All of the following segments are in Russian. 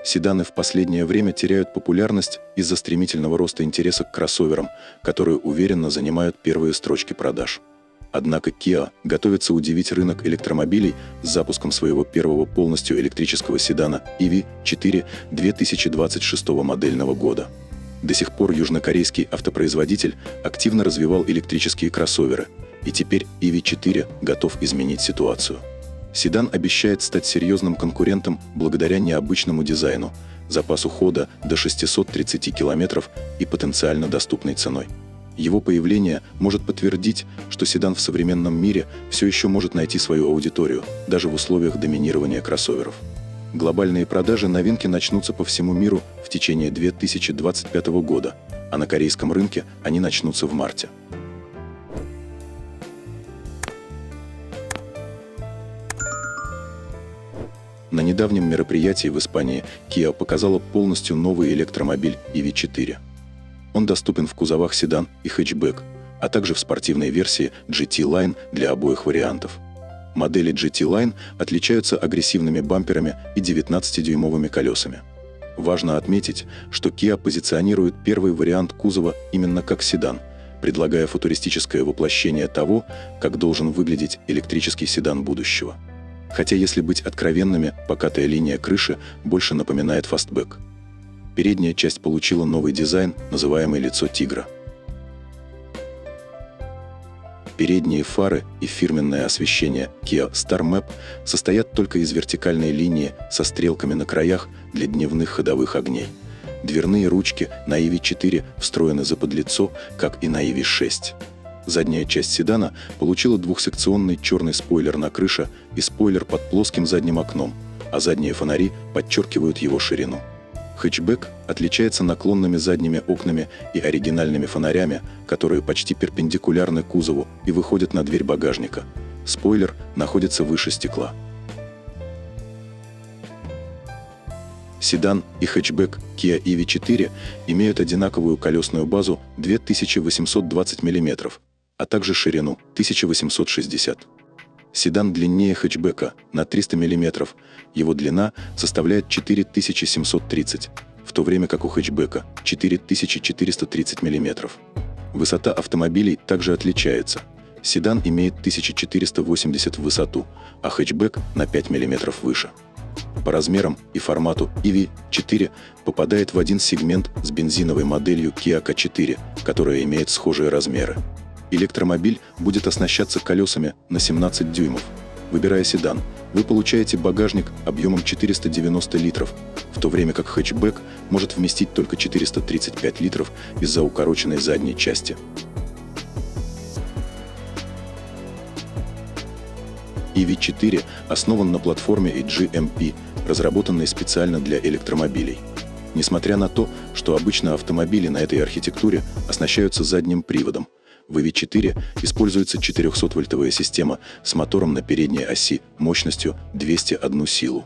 Седаны в последнее время теряют популярность из-за стремительного роста интереса к кроссоверам, которые уверенно занимают первые строчки продаж. Однако Kia готовится удивить рынок электромобилей с запуском своего первого полностью электрического седана EV4 2026 модельного года. До сих пор южнокорейский автопроизводитель активно развивал электрические кроссоверы, и теперь EV4 готов изменить ситуацию. Седан обещает стать серьезным конкурентом благодаря необычному дизайну, запасу хода до 630 км и потенциально доступной ценой. Его появление может подтвердить, что седан в современном мире все еще может найти свою аудиторию, даже в условиях доминирования кроссоверов. Глобальные продажи новинки начнутся по всему миру в течение 2025 года, а на корейском рынке они начнутся в марте. На недавнем мероприятии в Испании Kia показала полностью новый электромобиль EV4. Он доступен в кузовах седан и хэтчбэк, а также в спортивной версии GT Line для обоих вариантов. Модели GT Line отличаются агрессивными бамперами и 19-дюймовыми колесами. Важно отметить, что Kia позиционирует первый вариант кузова именно как седан, предлагая футуристическое воплощение того, как должен выглядеть электрический седан будущего. Хотя, если быть откровенными, покатая линия крыши больше напоминает фастбэк. Передняя часть получила новый дизайн, называемый «лицо тигра». Передние фары и фирменное освещение Kia Star Map состоят только из вертикальной линии со стрелками на краях для дневных ходовых огней. Дверные ручки на EV4 встроены заподлицо, как и на EV6. Задняя часть седана получила двухсекционный черный спойлер на крыше и спойлер под плоским задним окном, а задние фонари подчеркивают его ширину. Хэтчбэк отличается наклонными задними окнами и оригинальными фонарями, которые почти перпендикулярны кузову и выходят на дверь багажника. Спойлер находится выше стекла. Седан и хэтчбэк Kia EV4 имеют одинаковую колесную базу 2820 мм, а также ширину 1860 мм. Седан длиннее хэтчбэка на 300 мм, его длина составляет 4730 мм, в то время как у хэтчбэка 4430 мм. Высота автомобилей также отличается. Седан имеет 1480 в высоту, а хэтчбэк на 5 мм выше. По размерам и формату EV4 попадает в один сегмент с бензиновой моделью Kia K4, которая имеет схожие размеры. Электромобиль будет оснащаться колесами на 17 дюймов. Выбирая седан, вы получаете багажник объемом 490 литров, в то время как хэтчбэк может вместить только 435 литров из-за укороченной задней части. EV4 основан на платформе HGMP, разработанной специально для электромобилей. Несмотря на то, что обычно автомобили на этой архитектуре оснащаются задним приводом, в EV4 используется 400-вольтовая система с мотором на передней оси мощностью 201 силу.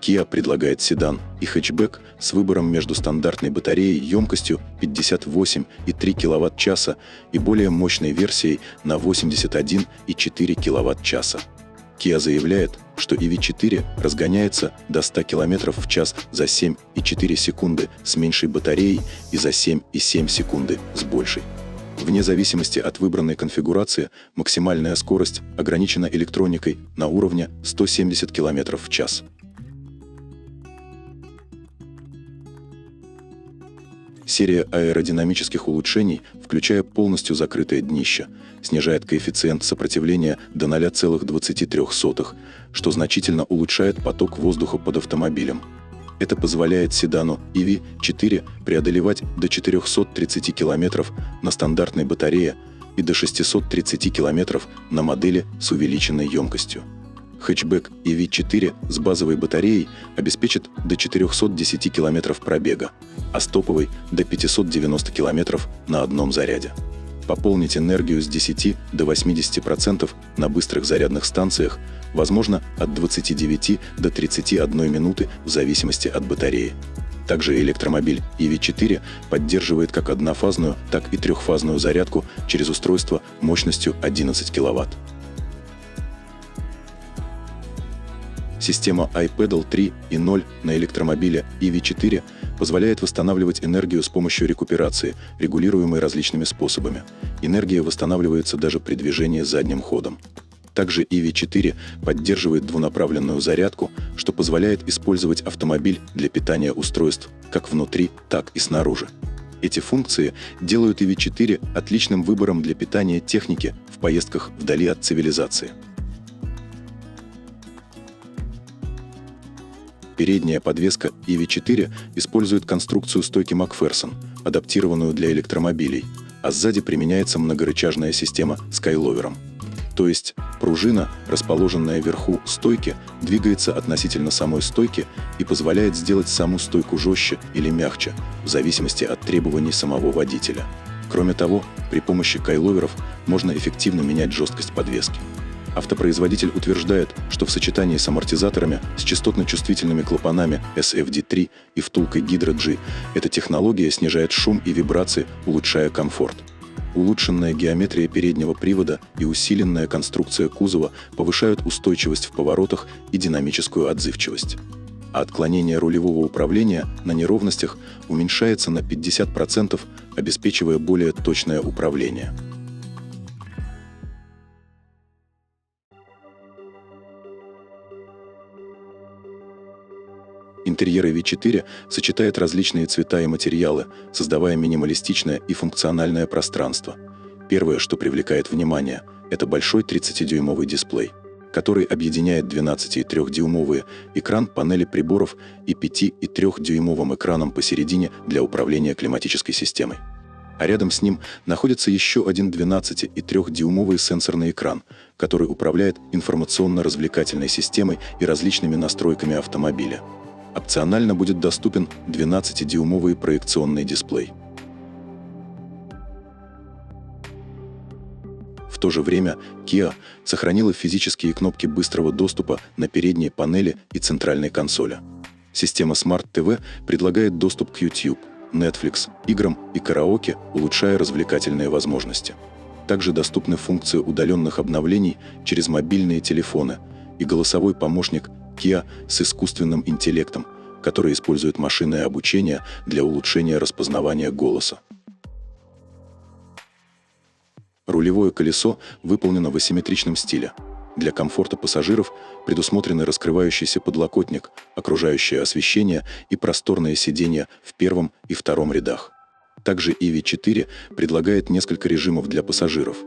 Kia предлагает седан и хэтчбэк с выбором между стандартной батареей емкостью 58,3 кВт-часа и более мощной версией на 81,4 кВт-часа. Kia заявляет, что EV4 разгоняется до 100 км в час за 7,4 секунды с меньшей батареей и за 7,7 секунды с большей. Вне зависимости от выбранной конфигурации, максимальная скорость ограничена электроникой на уровне 170 км в час. Серия аэродинамических улучшений, включая полностью закрытое днище, снижает коэффициент сопротивления до 0,23, что значительно улучшает поток воздуха под автомобилем. Это позволяет седану EV4 преодолевать до 430 км на стандартной батарее и до 630 км на модели с увеличенной емкостью. Хэтчбэк EV4 с базовой батареей обеспечит до 410 км пробега, а с топовой – до 590 км на одном заряде. Пополнить энергию с 10 до 80% на быстрых зарядных станциях возможно от 29 до 31 минуты в зависимости от батареи. Также электромобиль EV4 поддерживает как однофазную, так и трехфазную зарядку через устройство мощностью 11 кВт. Система iPedal 3.0 на электромобиле EV4 позволяет восстанавливать энергию с помощью рекуперации, регулируемой различными способами. Энергия восстанавливается даже при движении задним ходом. Также EV4 поддерживает двунаправленную зарядку, что позволяет использовать автомобиль для питания устройств как внутри, так и снаружи. Эти функции делают EV4 отличным выбором для питания техники в поездках вдали от цивилизации. Передняя подвеска EV4 использует конструкцию стойки Макферсон, адаптированную для электромобилей, а сзади применяется многорычажная система с кайловером. То есть пружина, расположенная вверху стойки, двигается относительно самой стойки и позволяет сделать саму стойку жестче или мягче, в зависимости от требований самого водителя. Кроме того, при помощи кайловеров можно эффективно менять жесткость подвески. Автопроизводитель утверждает, что в сочетании с амортизаторами с частотно-чувствительными клапанами SFD3 и втулкой Hydra G эта технология снижает шум и вибрации, улучшая комфорт. Улучшенная геометрия переднего привода и усиленная конструкция кузова повышают устойчивость в поворотах и динамическую отзывчивость. А отклонение рулевого управления на неровностях уменьшается на 50%, обеспечивая более точное управление. Интерьер EV4 сочетает различные цвета и материалы, создавая минималистичное и функциональное пространство. Первое, что привлекает внимание, это большой 30-дюймовый дисплей, который объединяет 12,3-дюймовый экран панели приборов и 5,3-дюймовым экраном посередине для управления климатической системой. А рядом с ним находится еще один 12,3-дюймовый сенсорный экран, который управляет информационно-развлекательной системой и различными настройками автомобиля. Опционально будет доступен 12-дюймовый проекционный дисплей. В то же время Kia сохранила физические кнопки быстрого доступа на передней панели и центральной консоли. Система Smart TV предлагает доступ к YouTube, Netflix, играм и караоке, улучшая развлекательные возможности. Также доступны функции удаленных обновлений через мобильные телефоны и голосовой помощник Kia с искусственным интеллектом, который использует машинное обучение для улучшения распознавания голоса. Рулевое колесо выполнено в асимметричном стиле. Для комфорта пассажиров предусмотрены раскрывающийся подлокотник, окружающее освещение и просторное сиденье в первом и втором рядах. Также EV4 предлагает несколько режимов для пассажиров.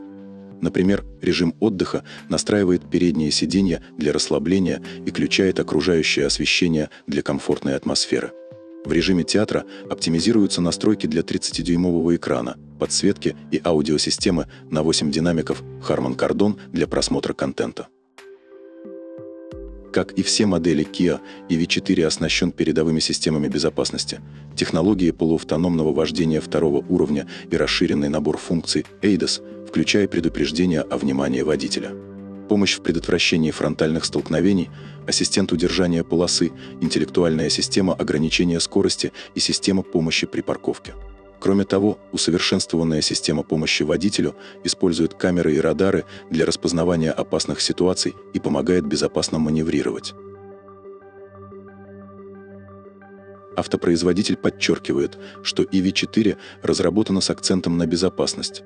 Например, режим отдыха настраивает передние сиденья для расслабления и включает окружающее освещение для комфортной атмосферы. В режиме театра оптимизируются настройки для 30-дюймового экрана, подсветки и аудиосистемы на 8 динамиков Harman Kardon для просмотра контента. Как и все модели Kia, EV4 оснащен передовыми системами безопасности, технологией полуавтономного вождения второго уровня и расширенный набор функций ADAS, включая предупреждение о внимании водителя. Помощь в предотвращении фронтальных столкновений, ассистент удержания полосы, интеллектуальная система ограничения скорости и система помощи при парковке. Кроме того, усовершенствованная система помощи водителю использует камеры и радары для распознавания опасных ситуаций и помогает безопасно маневрировать. Автопроизводитель подчеркивает, что EV4 разработана с акцентом на безопасность.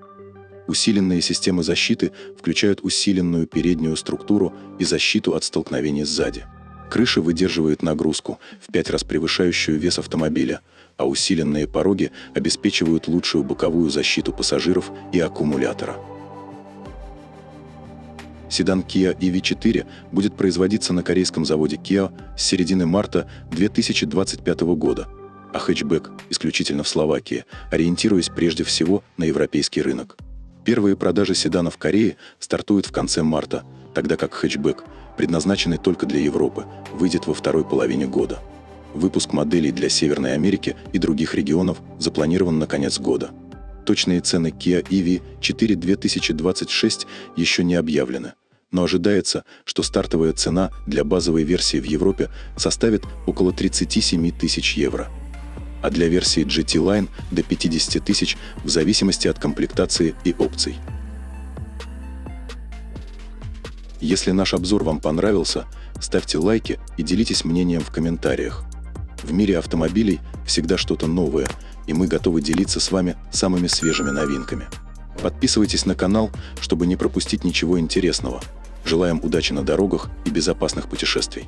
Усиленные системы защиты включают усиленную переднюю структуру и защиту от столкновений сзади. Крыша выдерживает нагрузку, в 5 раз превышающую вес автомобиля, а усиленные пороги обеспечивают лучшую боковую защиту пассажиров и аккумулятора. Седан Kia EV4 будет производиться на корейском заводе Kia с середины марта 2025 года, а хэтчбэк исключительно в Словакии, ориентируясь прежде всего на европейский рынок. Первые продажи седана в Корее стартуют в конце марта, тогда как хэтчбэк, предназначенный только для Европы, выйдет во второй половине года. Выпуск моделей для Северной Америки и других регионов запланирован на конец года. Точные цены Kia EV4 2026 еще не объявлены, но ожидается, что стартовая цена для базовой версии в Европе составит около 37 тысяч евро, а для версии GT Line до 50 тысяч в зависимости от комплектации и опций. Если наш обзор вам понравился, ставьте лайки и делитесь мнением в комментариях. В мире автомобилей всегда что-то новое, и мы готовы делиться с вами самыми свежими новинками. Подписывайтесь на канал, чтобы не пропустить ничего интересного. Желаем удачи на дорогах и безопасных путешествий.